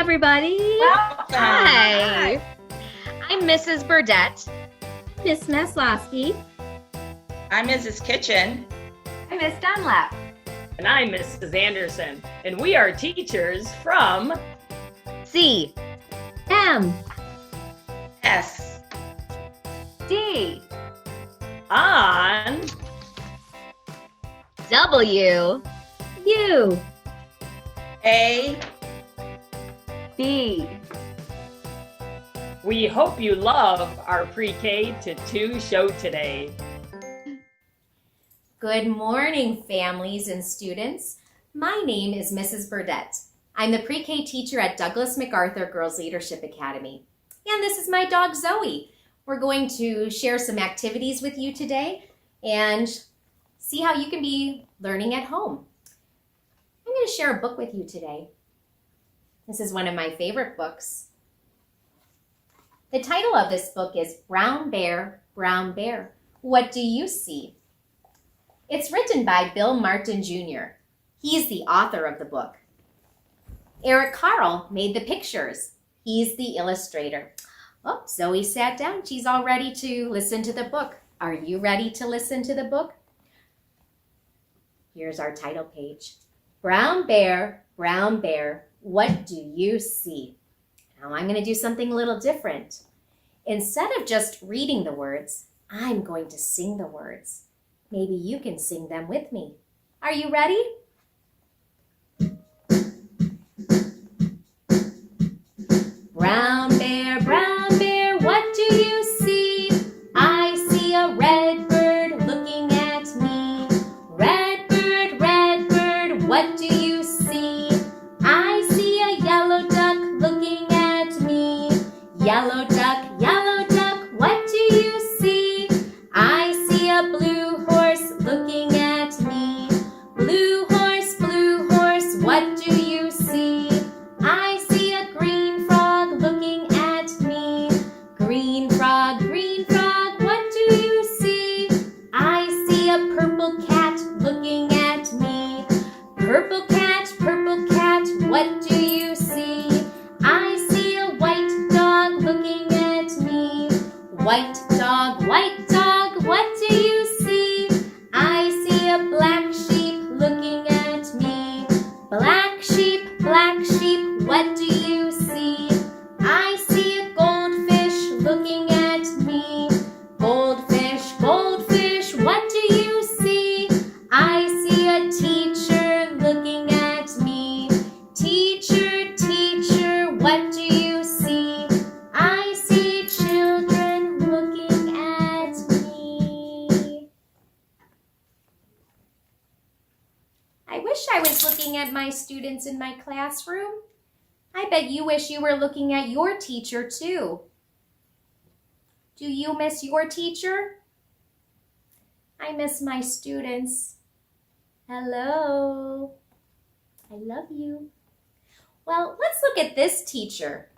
everybody. Welcome. Hi. I'm Mrs. Burdette. Miss Maslowski. I'm Mrs. Kitchen. I'm Miss Dunlap. And I'm Mrs. Anderson. And we are teachers from C. M. S. D. on W. U. A. B. We hope you love our pre-K to 2 show today. Good morning, families and students. My name is Mrs. Burdette. I'm the pre-K teacher at Douglas MacArthur Girls Leadership Academy. And this is my dog, Zoe. We're going to share some activities with you today and see how you can be learning at home. I'm going to share a book with you today. This is one of my favorite books. The title of this book is Brown Bear, What Do You See? It's written by Bill Martin Jr. He's the author of the book. Eric Carle made the pictures. He's the illustrator. Oh, Zoe sat down. She's all ready to listen to the book. Are you ready to listen to the book? Here's our title page. Brown Bear, what do you see? Now I'm going to do something a little different. Instead of just reading the words, I'm going to sing the words. Maybe you can sing them with me. Are you ready? Brown bear, what do you see? I see a red bird looking at me. Red bird, what do you see? I see a yellow duck looking at me. Yellow duck, what do you see? I see a blue horse looking at me. Blue horse, what do you see? I see a green frog looking at me. Green frog, what do you see? I see a purple cat looking at me. Purple cat, what do you see? I see a white dog looking at me. White dog, what do you see? I see a black sheep looking at me. Black sheep, what do you see? I see a goldfish looking at me. Goldfish, what do you see? I see a teacher looking at me. Teacher, what do you see? I see children looking at me. I wish I was looking at my students in my classroom. I bet you wish you were looking at your teacher too. Do you miss your teacher? I miss my students. Hello. I love you. Well, let's look at this teacher.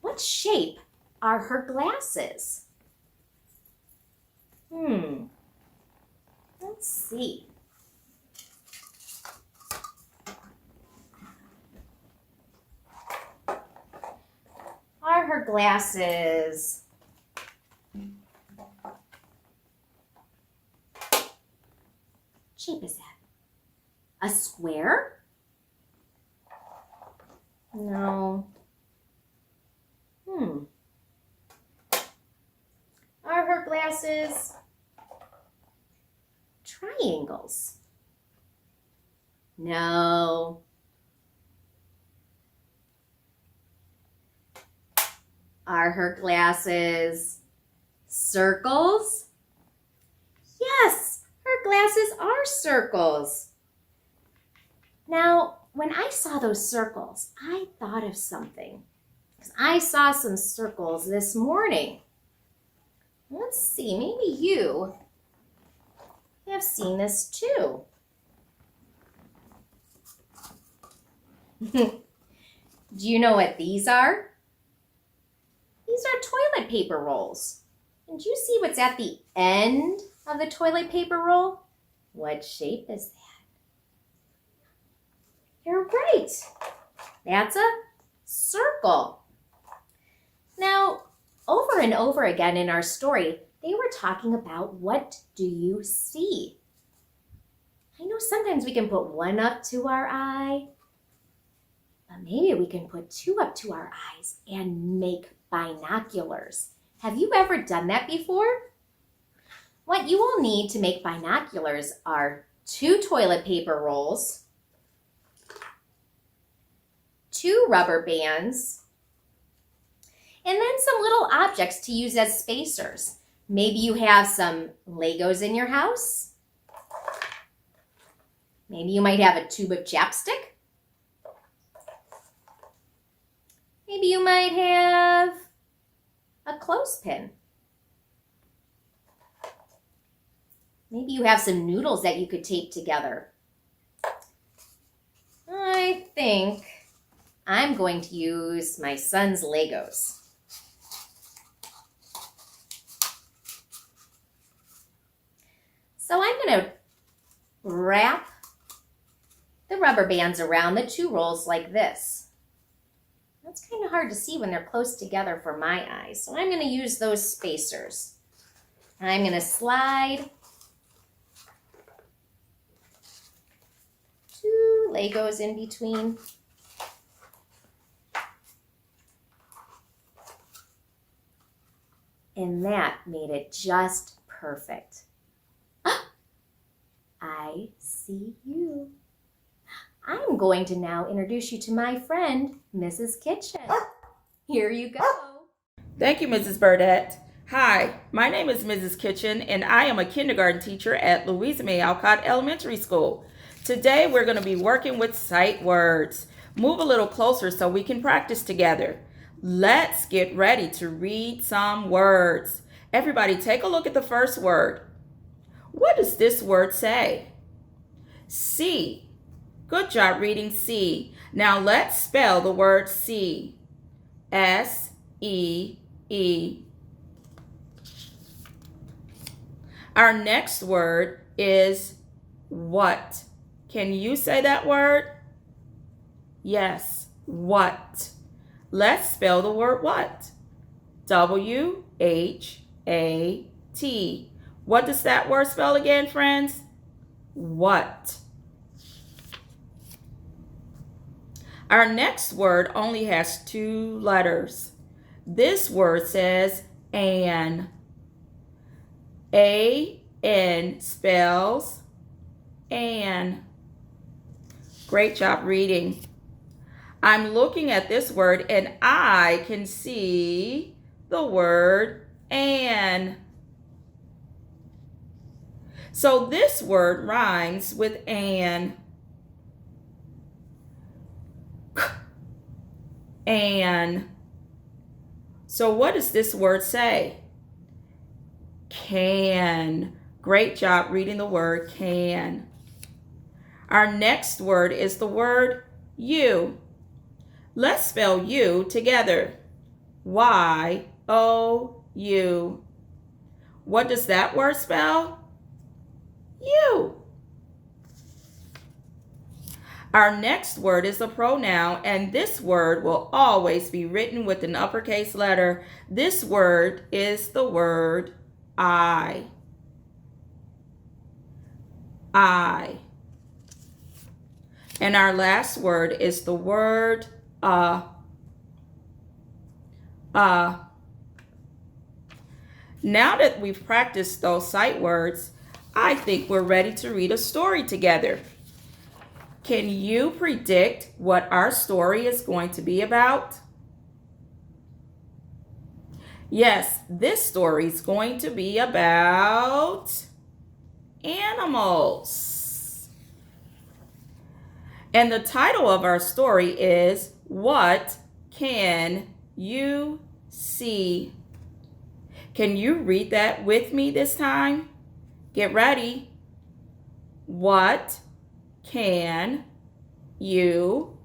What shape are her glasses? Let's see. Are her glasses shape is that? A square? No. Are her glasses triangles? No. Are her glasses circles? Yes, her glasses are circles. Now, when I saw those circles, I thought of something. Because I saw some circles this morning. Let's see, maybe you have seen this too. Do you know what these are? These are toilet paper rolls. And do you see what's at the end of the toilet paper roll? What shape is You're right. That's a circle. Now, over and over again in our story, they were talking about what do you see? I know sometimes we can put one up to our eye, but maybe we can put two up to our eyes and make binoculars. Have you ever done that before? What you will need to make binoculars are 2 toilet paper rolls, 2 rubber bands, and then some little objects to use as spacers. Maybe you have some Legos in your house. Maybe you might have a tube of chapstick. Maybe you might have a clothespin. Maybe you have some noodles that you could tape together. I think I'm going to use my son's Legos. So I'm going to wrap the rubber bands around the 2 rolls like this. That's kind of hard to see when they're close together for my eyes. So I'm going to use those spacers. I'm going to slide 2 Legos in between. And that made it just perfect. I see you. I'm going to now introduce you to my friend, Mrs. Kitchen. Here you go. Thank you, Mrs. Burdette. Hi, my name is Mrs. Kitchen, and I am a kindergarten teacher at Louisa May Alcott Elementary School. Today, we're going to be working with sight words. Move a little closer so we can practice together. Let's get ready to read some words. Everybody, take a look at the first word. What does this word say? See. Good job reading see. Now let's spell the word see. S-E-E. Our next word is what. Can you say that word? Yes, what. Let's spell the word what. W-H-A-T. What does that word spell again, friends? What. Our next word only has 2 letters. This word says an. A-N spells an. Great job reading. I'm looking at this word and I can see the word an. So this word rhymes with an. An. So what does this word say? Can. Great job reading the word can. Our next word is the word you. Let's spell you together. Y-O-U. What does that word spell? You. Our next word is a pronoun, and this word will always be written with an uppercase letter. This word is the word I. I. And our last word is the word Now that we've practiced those sight words, I think we're ready to read a story together. Can you predict what our story is going to be about? Yes, this story is going to be about animals. And the title of our story is, What Can You See? Can you read that with me this time? Get ready. What can you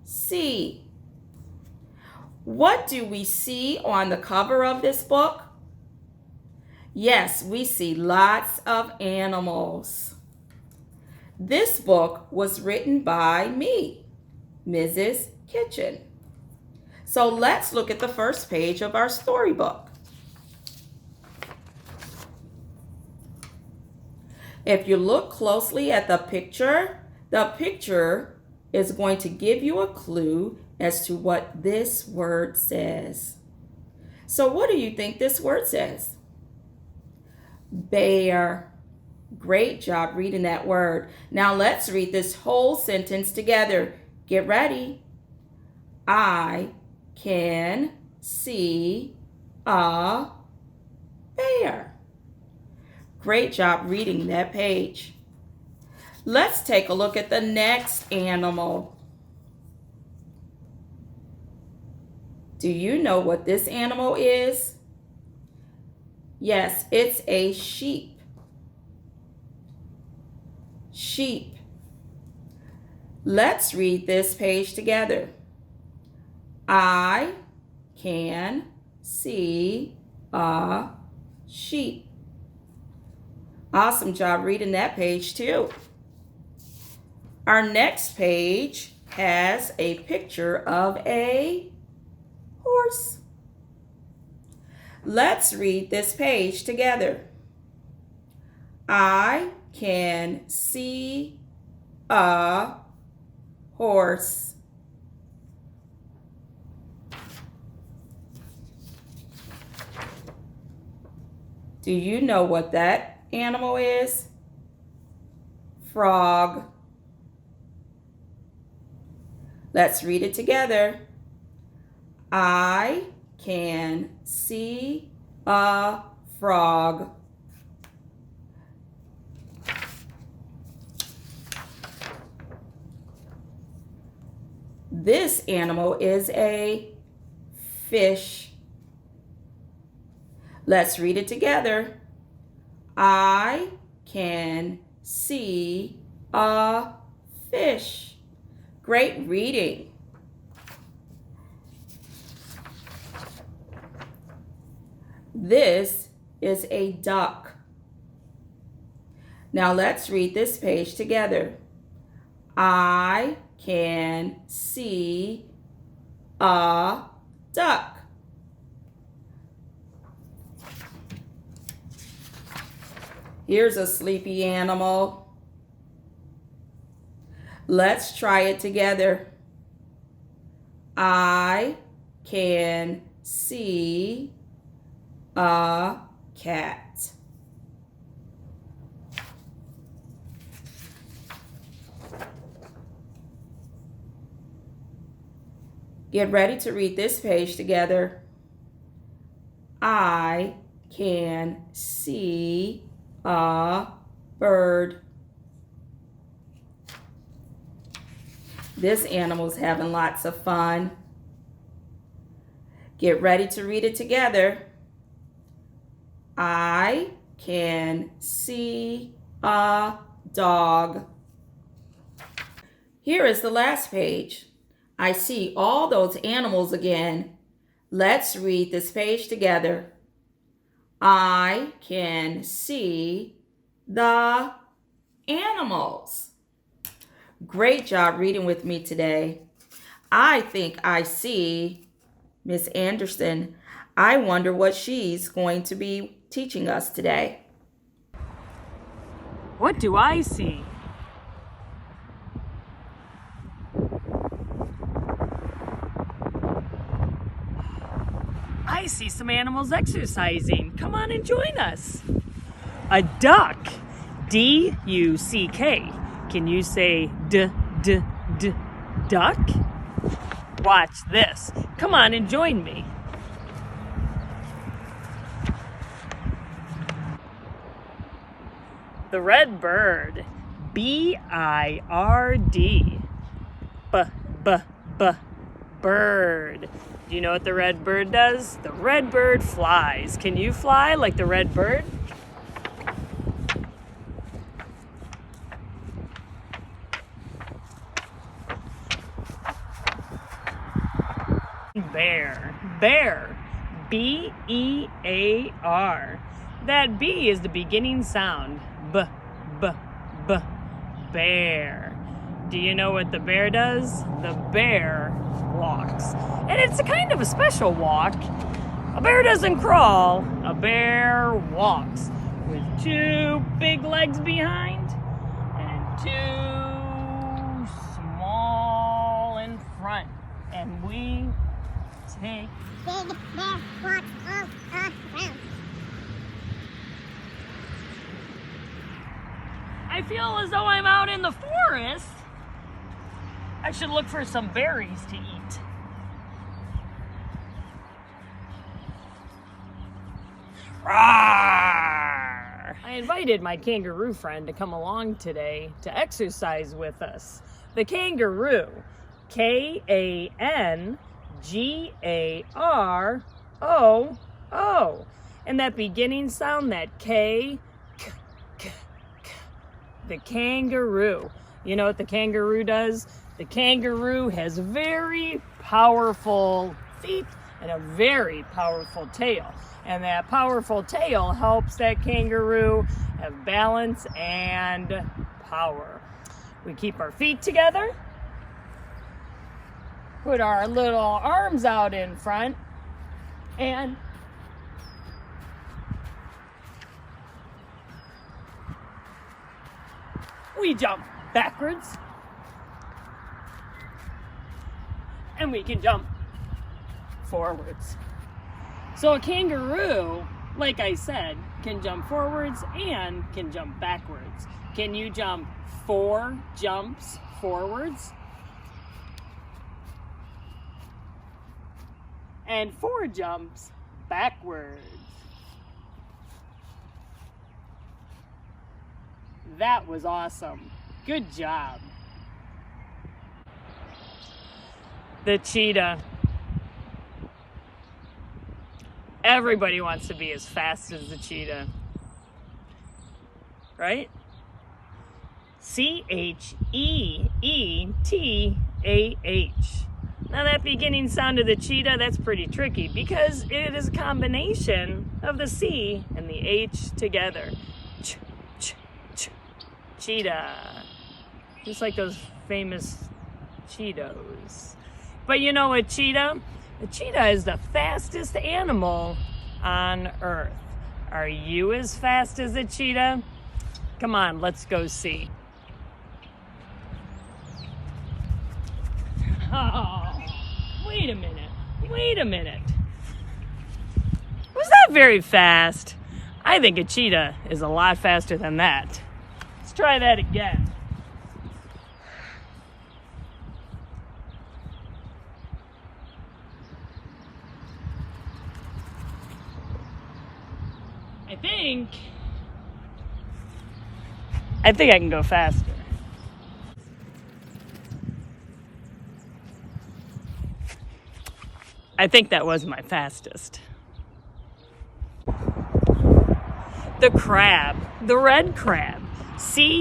see? What do we see on the cover of this book? Yes, we see lots of animals. This book was written by me, Mrs. Kitchen. So let's look at the first page of our storybook. If you look closely at the picture is going to give you a clue as to what this word says. So what do you think this word says? Bear. Great job reading that word. Now let's read this whole sentence together. Get ready. I can see a bear. Great job reading that page. Let's take a look at the next animal. Do you know what this animal is? Yes, it's a sheep. Sheep. Let's read this page together. I can see a sheep. Awesome job reading that page too. Our next page has a picture of a horse. Let's read this page together. I can see a horse. Do you know what that animal is? Frog. Let's read it together. I can see a frog. This animal is a fish. Let's read it together. I can see a fish. Great reading. This is a duck. Now let's read this page together. I can see a duck. Here's a sleepy animal. Let's try it together. I can see a cat. Get ready to read this page together. I can see a bird. This animal's having lots of fun. Get ready to read it together. I can see a dog. Here is the last page. I see all those animals again. Let's read this page together. I can see the animals. Great job reading with me today. I think I see Miss Anderson. I wonder what she's going to be teaching us today. What do I see? I see some animals exercising. Come on and join us. A duck. D-U-C-K. Can you say duck? Watch this. Come on and join me. The red bird. B-I-R-D. Bird. Do you know what the red bird does? The red bird flies. Can you fly like the red bird? Bear. B-E-A-R. That B is the beginning sound. bear. Do you know what the bear does? The bear walks. And it's a kind of a special walk. A bear doesn't crawl, a bear walks with two big legs behind and two small in front. And we take I feel as though I'm out in the forest. I should look for some berries to eat. Rawr! I invited my kangaroo friend to come along today to exercise with us. The kangaroo, K-A-N-G-A-R-O-O. And that beginning sound, that K, k, k, k. The kangaroo. You know what the kangaroo does? The kangaroo has very powerful feet and a very powerful tail. And that powerful tail helps that kangaroo have balance and power. We keep our feet together, put our little arms out in front, and we jump backwards, and we can jump forwards. So a kangaroo, like I said, can jump forwards and can jump backwards. Can you jump 4 jumps forwards? And 4 jumps backwards. That was awesome. Good job. The cheetah. Everybody wants to be as fast as the cheetah, right? C-H-E-E-T-A-H. Now that beginning sound of the cheetah, that's pretty tricky because it is a combination of the C and the H together. Ch, ch, ch, cheetah. Just like those famous Cheetos. But you know what, cheetah? The cheetah is the fastest animal on Earth. Are you as fast as a cheetah? Come on, let's go see. Oh, wait a minute. Was that very fast? I think a cheetah is a lot faster than that. Let's try that again. I think I can go faster. I think that was my fastest. The crab, the red crab, C-R-A-B.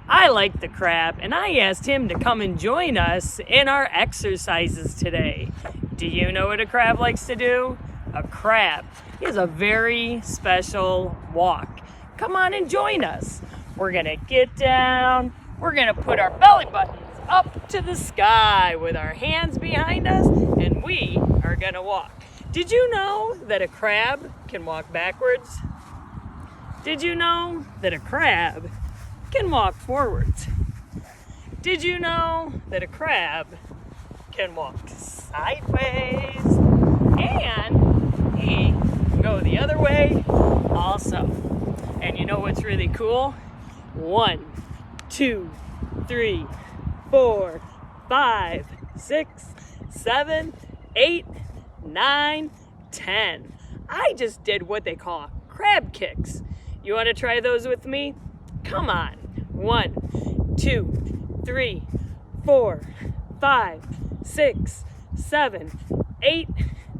I like the crab, and I asked him to come and join us in our exercises today. Do you know what a crab likes to do? A crab is a very special walk. Come on and join us. We're gonna get down. We're gonna put our belly buttons up to the sky with our hands behind us, and we are gonna walk. Did you know that a crab can walk backwards? Did you know that a crab can walk forwards? Did you know that a crab can walk sideways? And he can go the other way also. And you know what's really cool? 1, 2, 3, 4, 5, 6, 7, 8, 9, 10. I just did what they call crab kicks. You want to try those with me? Come on. 1, 2, 3, 4, 5, 6, 7, 8,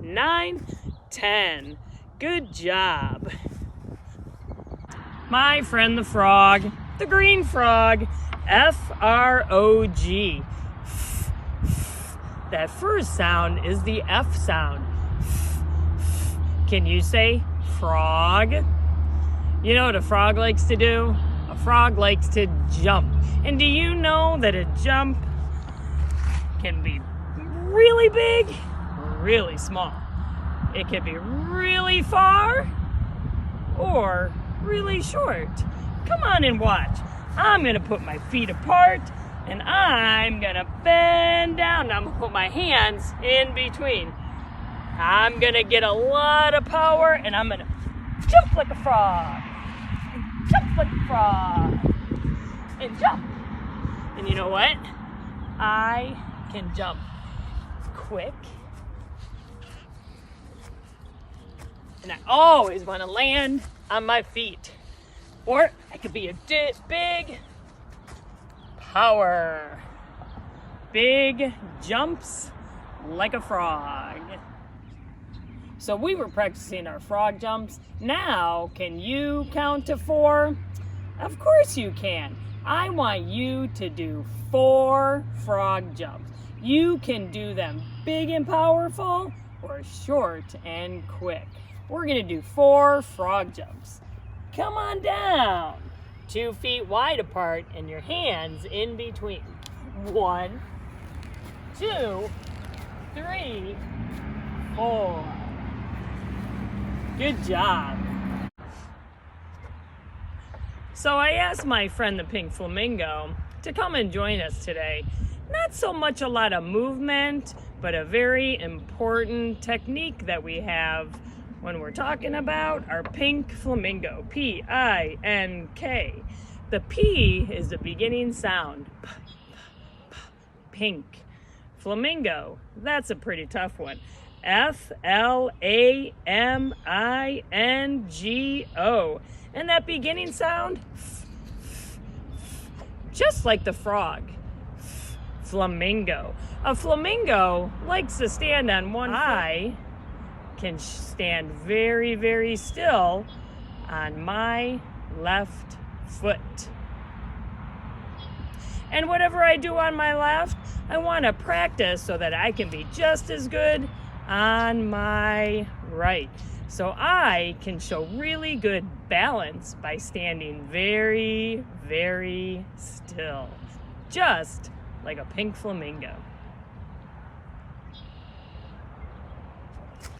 9, 10. Good job. My friend the frog, the green frog, F-R-O-G. That first sound is the F sound. Can you say frog? You know what a frog likes to do? A frog likes to jump. And do you know that a jump can be really big, really small? It can be really far or really short. Come on and watch. I'm gonna put my feet apart and I'm gonna bend down. I'm gonna put my hands in between. I'm gonna get a lot of power and I'm gonna jump like a frog. And jump like a frog. And jump. And you know what? I can jump quick. And I always want to land on my feet. Or I could be a big power. Big jumps like a frog. So we were practicing our frog jumps. Now, can you count to 4? Of course you can. I want you to do 4 frog jumps. You can do them big and powerful or short and quick. We're gonna do 4 frog jumps. Come on down. 2 feet wide apart and your hands in between. 1, 2, 3, 4. Good job. So I asked my friend the pink flamingo to come and join us today. Not so much a lot of movement, but a very important technique that we have when we're talking about our pink flamingo, P-I-N-K. The P is the beginning sound, pink. Flamingo, that's a pretty tough one. F-L-A-M-I-N-G-O. And that beginning sound, just like the frog, flamingo. A flamingo likes to stand on one foot. I can stand very, very still on my left foot. And whatever I do on my left, I want to practice so that I can be just as good on my right. So I can show really good balance by standing very, very still, just like a pink flamingo.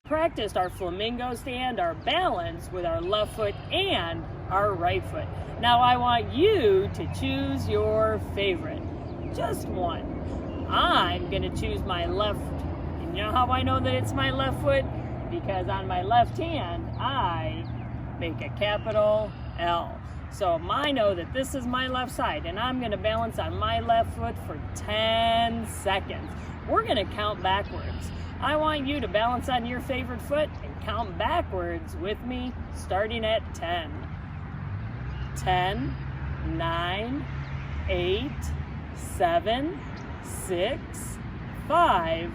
Practiced our flamingo stand, our balance with our left foot and our right foot. Now I want you to choose your favorite, just one. I'm gonna choose my left. And you know how I know that it's my left foot? Because on my left hand, I make a capital L. So I know that this is my left side, and I'm gonna balance on my left foot for 10 seconds. We're gonna count backwards. I want you to balance on your favorite foot and count backwards with me, starting at 10. 10, 9, 8, 7, 6, 5,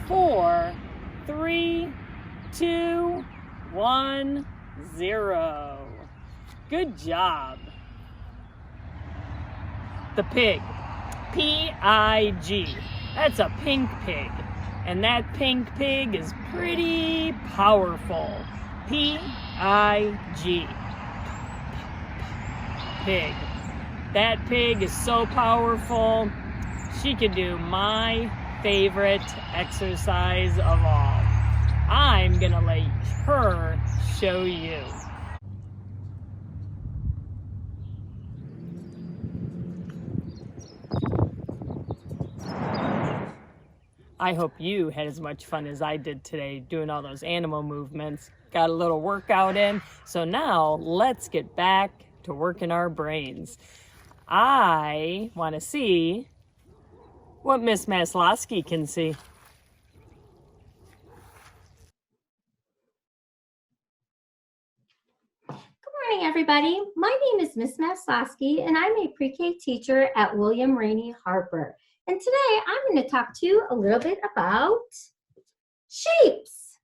4, 3, 2, 1, 0. Good job. The pig, P-I-G. That's a pink pig. And that pink pig is pretty powerful. P-I-G. Pig. That pig is so powerful, she can do my favorite exercise of all. I'm gonna let her show you. I hope you had as much fun as I did today doing all those animal movements. Got a little workout in. So now let's get back to working our brains. I want to see what Miss Maslowski can see. Good morning, everybody. My name is Miss Maslowski, and I'm a pre-K teacher at William Rainey Harper. And today I'm going to talk to you a little bit about shapes.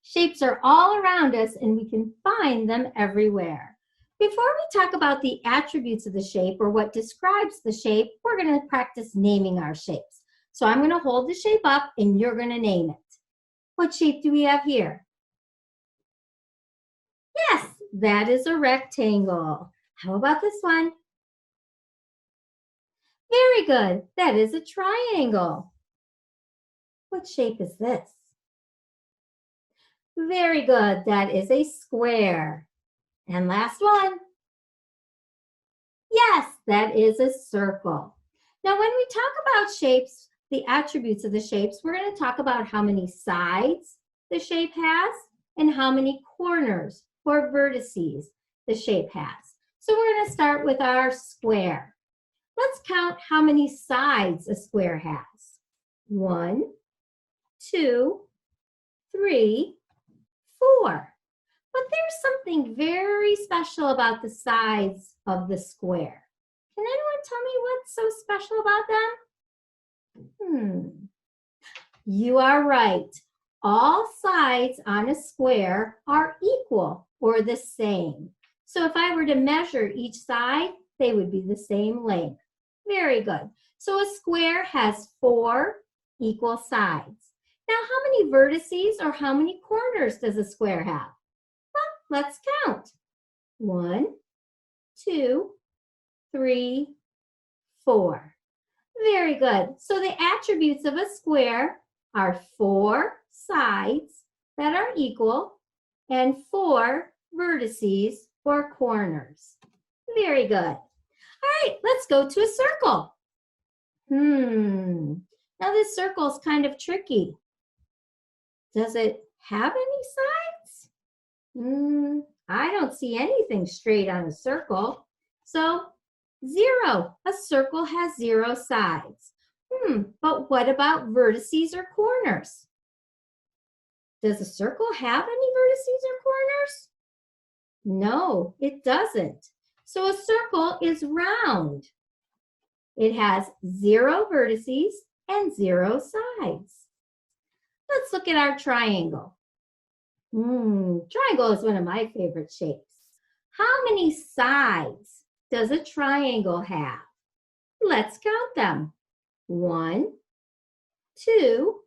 Shapes are all around us, and we can find them everywhere. Before we talk about the attributes of the shape or what describes the shape, we're going to practice naming our shapes. So I'm going to hold the shape up, and you're going to name it. What shape do we have here? Yes, that is a rectangle. How about this one? Very good. That is a triangle. What shape is this? Very good. That is a square. And last one. Yes, that is a circle. Now, when we talk about shapes, the attributes of the shapes, we're going to talk about how many sides the shape has and how many corners or vertices the shape has. So we're going to start with our square. Let's count how many sides a square has. 1, 2, 3, 4. But there's something very special about the sides of the square. Can anyone tell me what's so special about them? You are right. All sides on a square are equal or the same. So if I were to measure each side, they would be the same length. Very good. So a square has 4 equal sides. Now, how many vertices or how many corners does a square have? Well, let's count. 1, 2, 3, 4. Very good. So the attributes of a square are 4 sides that are equal and 4 vertices or corners. Very good. All right, let's go to a circle. Now this circle is kind of tricky. Does it have any sides? I don't see anything straight on a circle. So 0. A circle has 0 sides. But what about vertices or corners? Does a circle have any vertices or corners? No, it doesn't. So a circle is round. It has 0 vertices and 0 sides. Let's look at our triangle. Triangle is one of my favorite shapes. How many sides does a triangle have? Let's count them. 1, 2,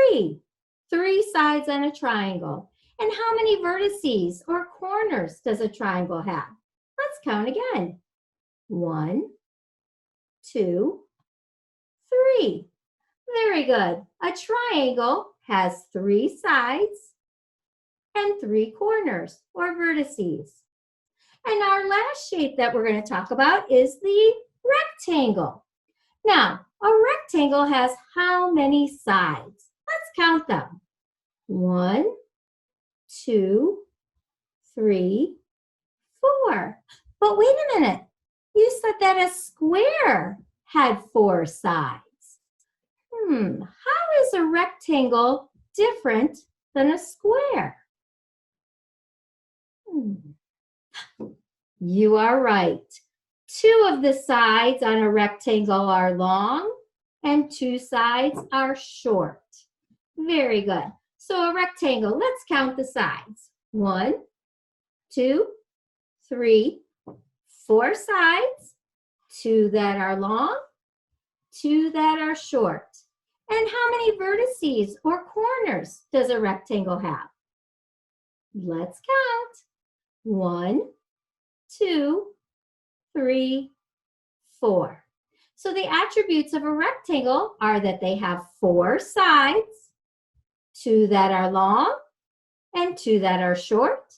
3. 3 sides on a triangle. And how many vertices or corners does a triangle have? Let's count again. 1, 2, 3. Very good. A triangle has 3 sides and 3 corners or vertices. And our last shape that we're going to talk about is the rectangle. Now, a rectangle has how many sides? Let's count them. 1, 2, 3, 4. But wait a minute. You said that a square had 4 sides. How is a rectangle different than a square? You are right. 2 of the sides on a rectangle are long and 2 sides are short. Very good. So a rectangle, let's count the sides. 1, 2, 3, 4 sides, 2 that are long, 2 that are short. And how many vertices or corners does a rectangle have? Let's count. 1, 2, 3, 4. So the attributes of a rectangle are that they have 4 sides, 2 that are long, and 2 that are short,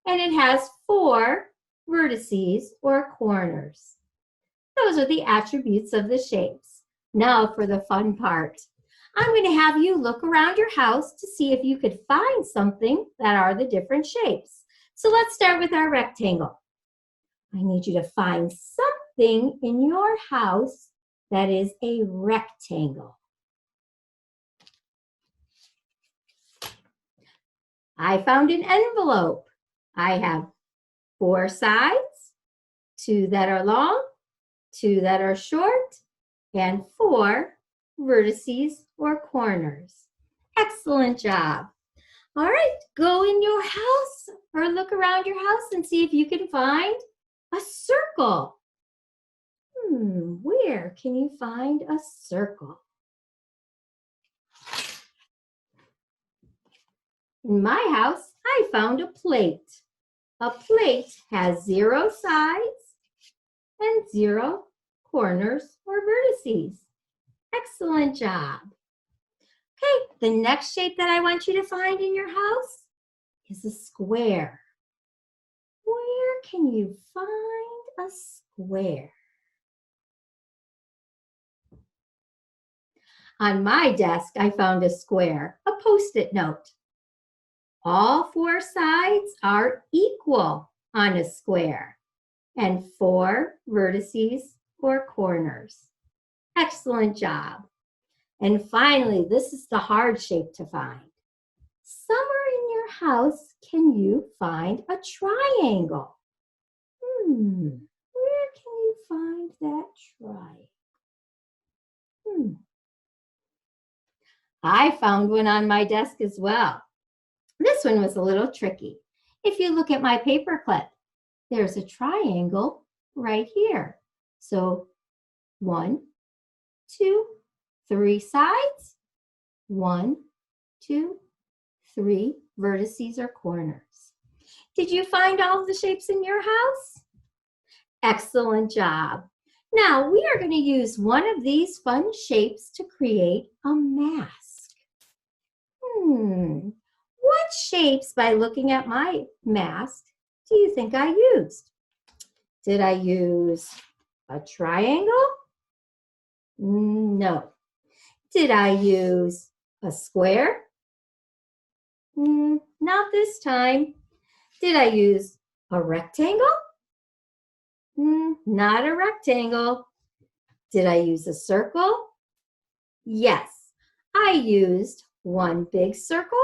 and it has 4 vertices or corners. Those are the attributes of the shapes. Now for the fun part. I'm going to have you look around your house to see if you could find something that are the different shapes. So let's start with our rectangle. I need you to find something in your house that is a rectangle. I found an envelope. I have 4 sides, 2 that are long, 2 that are short, and 4 vertices or corners. Excellent job. All right, go in your house or look around your house and see if you can find a circle. Where can you find a circle? In my house, I found a plate. A plate has 0 sides and 0 corners or vertices. Excellent job. Okay, the next shape that I want you to find in your house is a square. Where can you find a square? On my desk, I found a square, a Post-it note. All 4 sides are equal on a square and 4 vertices or corners. Excellent job. And finally, this is the hard shape to find. Somewhere in your house, can you find a triangle? Where can you find that triangle? I found one on my desk as well. This one was a little tricky. If you look at my paper clip, there's a triangle right here. So 1, 2, 3 sides, 1, 2, 3 vertices or corners. Did you find all of the shapes in your house? Excellent job. Now we are going to use one of these fun shapes to create a mask. What shapes, by looking at my mask, do you think I used? Did I use a triangle? No. Did I use a square? Not this time. Did I use a rectangle? Not a rectangle. Did I use a circle? Yes, I used 1 big circle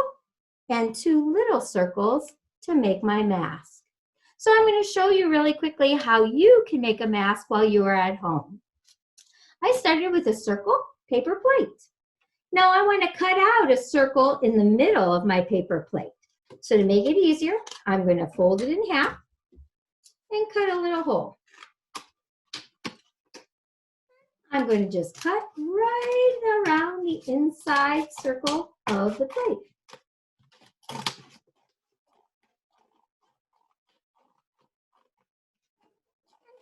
and 2 little circles to make my mask. So I'm going to show you really quickly how you can make a mask while you are at home. I started with a circle paper plate. Now I want to cut out a circle in the middle of my paper plate. So to make it easier, I'm going to fold it in half and cut a little hole. I'm going to just cut right around the inside circle of the plate.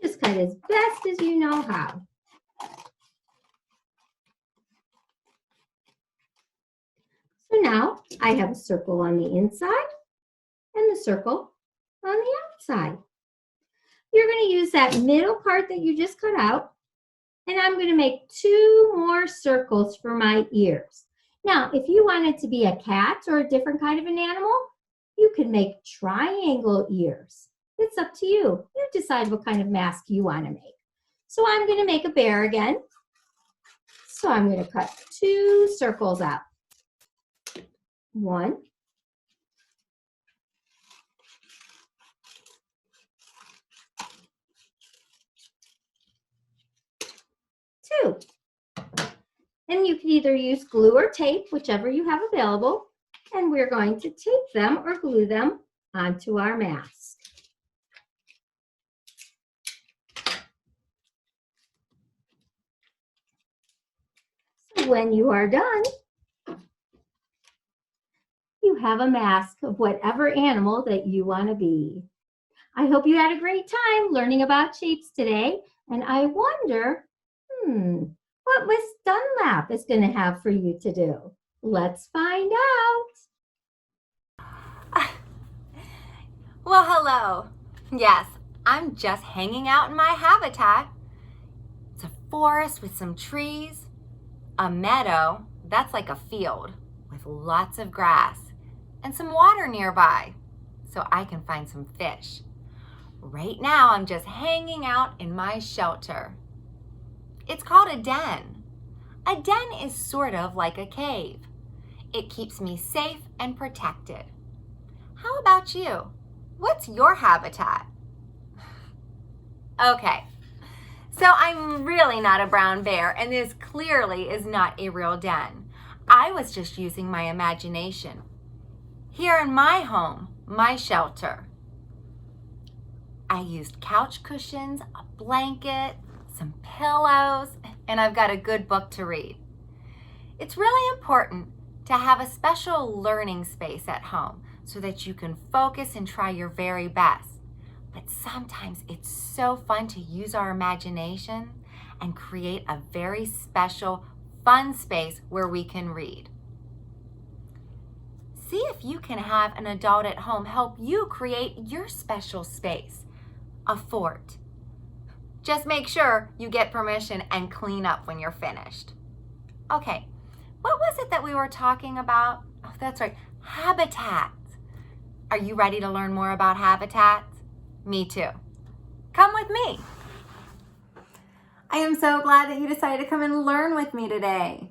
Just cut as best as you know how. So now I have a circle on the inside and the circle on the outside. You're going to use that middle part that you just cut out, and I'm going to make 2 more circles for my ears. Now, if you want it to be a cat or a different kind of an animal, you can make triangle ears. It's up to you. You decide what kind of mask you want to make. So I'm going to make a bear again. So I'm going to cut 2 circles out. 1. 2. And you can either use glue or tape, whichever you have available, and we're going to tape them or glue them onto our mask. So when you are done, you have a mask of whatever animal that you want to be. I hope you had a great time learning about shapes today, and I wonder, what Miss Dunlap is going to have for you to do. Let's find out. Well, hello. Yes, I'm just hanging out in my habitat. It's a forest with some trees, a meadow, that's like a field, with lots of grass, and some water nearby, so I can find some fish. Right now, I'm just hanging out in my shelter. It's called a den. A den is sort of like a cave. It keeps me safe and protected. How about you? What's your habitat? Okay, so I'm really not a brown bear, and this clearly is not a real den. I was just using my imagination. Here in my home, my shelter, I used couch cushions, a blanket, some pillows, and I've got a good book to read. It's really important to have a special learning space at home so that you can focus and try your very best. But sometimes it's so fun to use our imagination and create a very special, fun space where we can read. See if you can have an adult at home help you create your special space, a fort. Just make sure you get permission and clean up when you're finished. Okay, what was it that we were talking about? Oh, that's right, habitats. Are you ready to learn more about habitats? Me too. Come with me. I am so glad that you decided to come and learn with me today.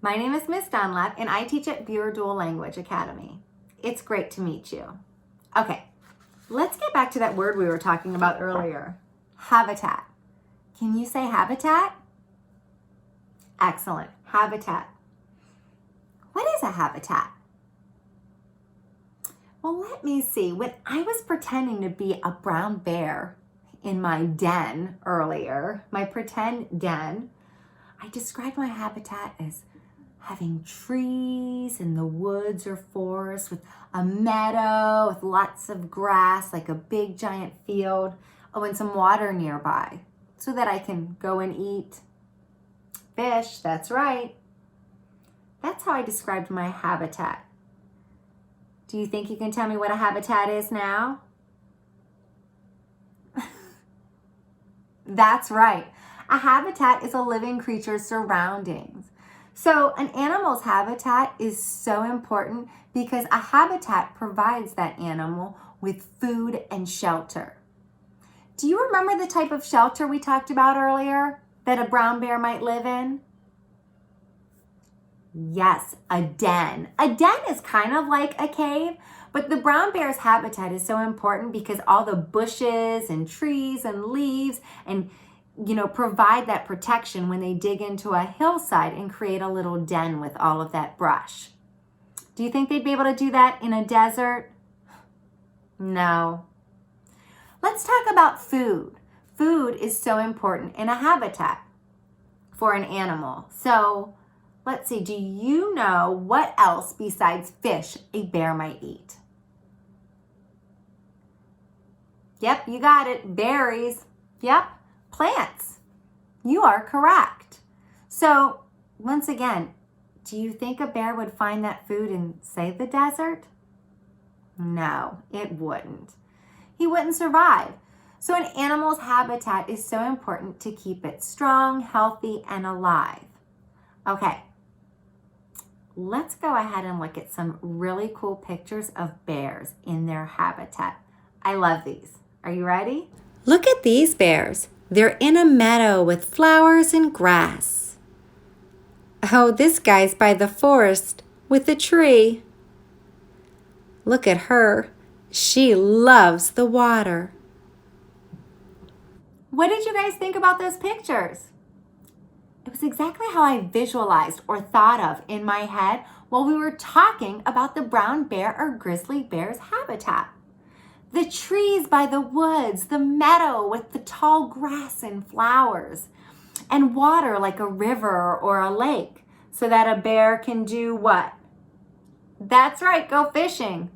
My name is Miss Dunlap and I teach at Bureau Dual Language Academy. It's great to meet you. Okay, let's get back to that word we were talking about earlier, habitat. Can you say habitat? Excellent, habitat. What is a habitat? Well, let me see. When I was pretending to be a brown bear in my den earlier, my pretend den, I described my habitat as having trees in the woods or forest with a meadow with lots of grass, like a big giant field, and some water nearby so that I can go and eat fish. That's right. That's how I described my habitat. Do you think you can tell me what a habitat is now? That's right. A habitat is a living creature's surroundings. So an animal's habitat is so important because a habitat provides that animal with food and shelter. Do you remember the type of shelter we talked about earlier that a brown bear might live in? Yes, a den. A den is kind of like a cave, but the brown bear's habitat is so important because all the bushes and trees and leaves and provide that protection when they dig into a hillside and create a little den with all of that brush. Do you think they'd be able to do that in a desert? No. Let's talk about food. Food is so important in a habitat for an animal. So let's see, do you know what else besides fish a bear might eat? Yep, you got it, berries. Yep, plants. You are correct. So once again, do you think a bear would find that food in, say, the desert? No, it wouldn't. He wouldn't survive. So an animal's habitat is so important to keep it strong, healthy, and alive. Okay, let's go ahead and look at some really cool pictures of bears in their habitat. I love these. Are you ready? Look at these bears. They're in a meadow with flowers and grass. Oh, this guy's by the forest with a tree. Look at her. She loves the water. What did you guys think about those pictures? It was exactly how I visualized or thought of in my head while we were talking about the brown bear or grizzly bear's habitat. The trees by the woods, the meadow with the tall grass and flowers, and water like a river or a lake so that a bear can do what? That's right, go fishing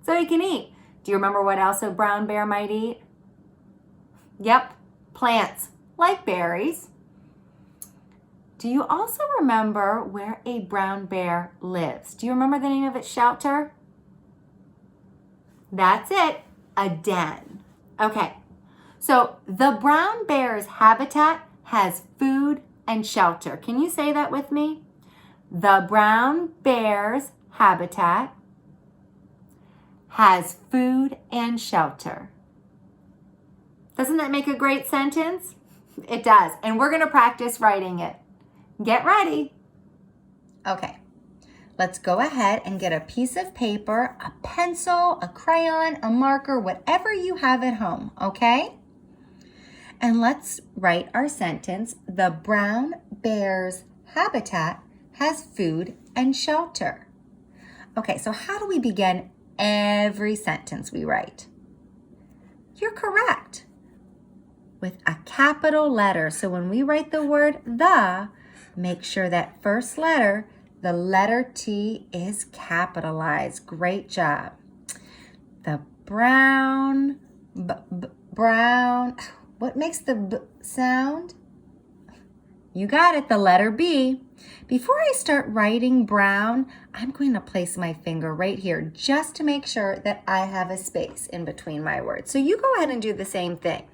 so he can eat. Do you remember what else a brown bear might eat? Yep, plants like berries. Do you also remember where a brown bear lives? Do you remember the name of its shelter? That's it, a den. Okay, so the brown bear's habitat has food and shelter. Can you say that with me? The brown bear's habitat has food and shelter. Doesn't that make a great sentence? It does, and we're gonna practice writing it. Get ready. Okay, let's go ahead and get a piece of paper, a pencil, a crayon, a marker, whatever you have at home, okay? And let's write our sentence. The brown bear's habitat has food and shelter. Okay, so how do we begin every sentence we write? You're correct. With a capital letter. So when we write the word the, make sure that first letter, The letter T is capitalized. Great job. The brown, brown. What makes the B sound? You got it, the letter B. Before I start writing brown, I'm going to place my finger right here just to make sure that I have a space in between my words. So you go ahead and do the same thing.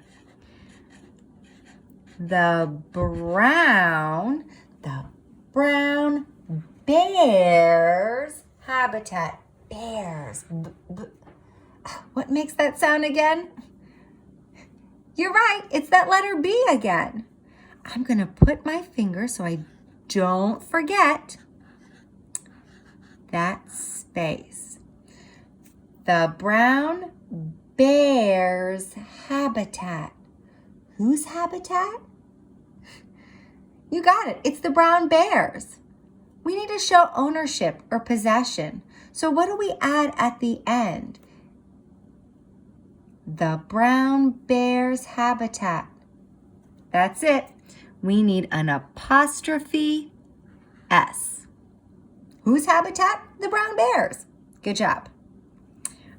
The brown bear's habitat. Bears. What makes that sound again? You're right, it's that letter B again. I'm going to put my finger so I don't forget that space. The brown bear's habitat. Whose habitat? You got it. It's the brown bears. We need to show ownership or possession. So what do we add at the end? The brown bear's habitat. That's it. We need an apostrophe S. Whose habitat? The brown bears. Good job.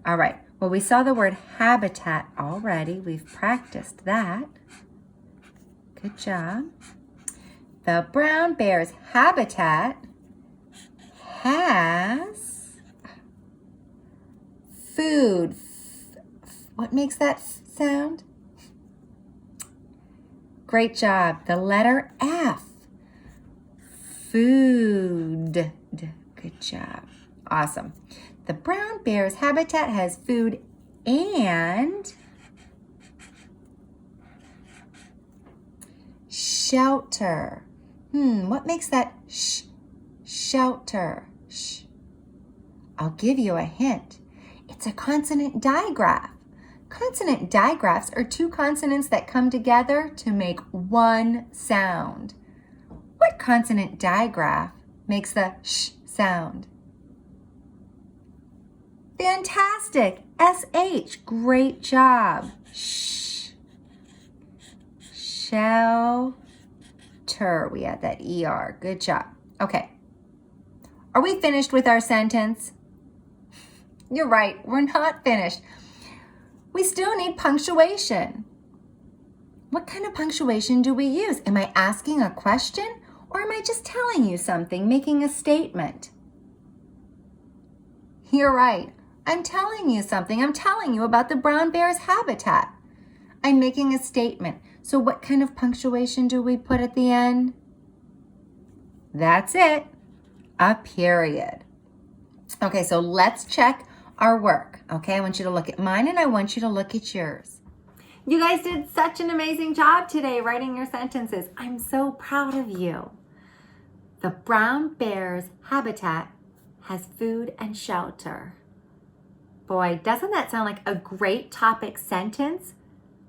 All right. Well, we saw the word habitat already. We've practiced that. Good job. The brown bear's habitat has food. What makes that sound? Great job. The letter F. Food. Good job. Awesome. The brown bear's habitat has food and shelter. What makes that shelter? I'll give you a hint. It's a consonant digraph. Consonant digraphs are two consonants that come together to make one sound. What consonant digraph makes the sh sound? Fantastic! SH. Great job. Shh. Shelter. We add that ER. Good job. Okay. Are we finished with our sentence? You're right. We're not finished. We still need punctuation. What kind of punctuation do we use? Am I asking a question or am I just telling you something, making a statement? You're right. I'm telling you something. I'm telling you about the brown bear's habitat. I'm making a statement. So what kind of punctuation do we put at the end? That's it. A period. Okay, so let's check our work. Okay, I want you to look at mine and I want you to look at yours. You guys did such an amazing job today writing your sentences. I'm so proud of you. The brown bear's habitat has food and shelter. Boy, doesn't that sound like a great topic sentence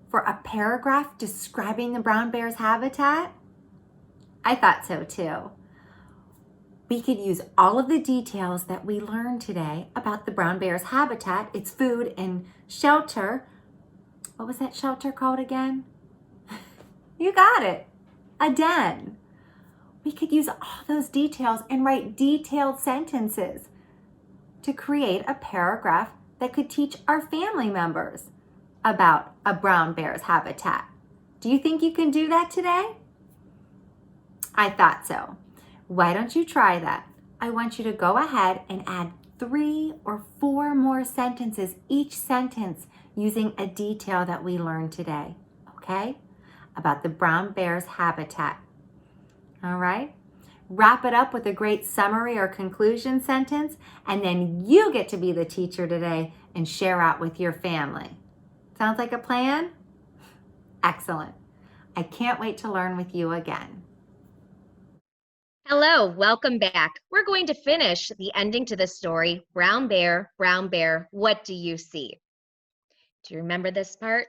for a paragraph describing the brown bear's habitat? I thought so too. We could use all of the details that we learned today about the brown bear's habitat, its food and shelter. What was that shelter called again? You got it. A den. We could use all those details and write detailed sentences to create a paragraph that could teach our family members about a brown bear's habitat. Do you think you can do that today? I thought so. Why don't you try that? I want you to go ahead and add 3 or 4 more sentences, each sentence using a detail that we learned today, okay? About the brown bear's habitat. All right? Wrap it up with a great summary or conclusion sentence, and then you get to be the teacher today and share out with your family. Sounds like a plan? Excellent. I can't wait to learn with you again. Hello, welcome back. We're going to finish the ending to the story, Brown Bear, What Do You See? Do you remember this part?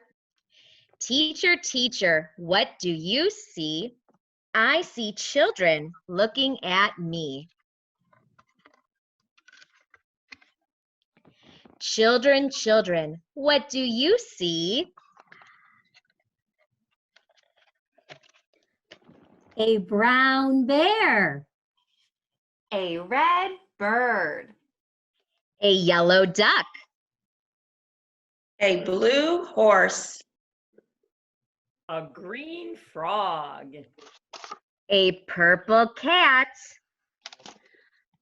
Teacher, teacher, what do you see? I see children looking at me. Children, children, what do you see? A brown bear. A red bird. A yellow duck. A blue horse. A green frog. A purple cat.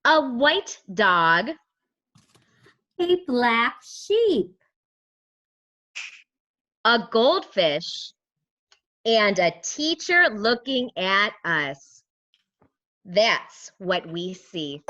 A white dog. A black sheep. A goldfish. And a teacher looking at us. That's what we see.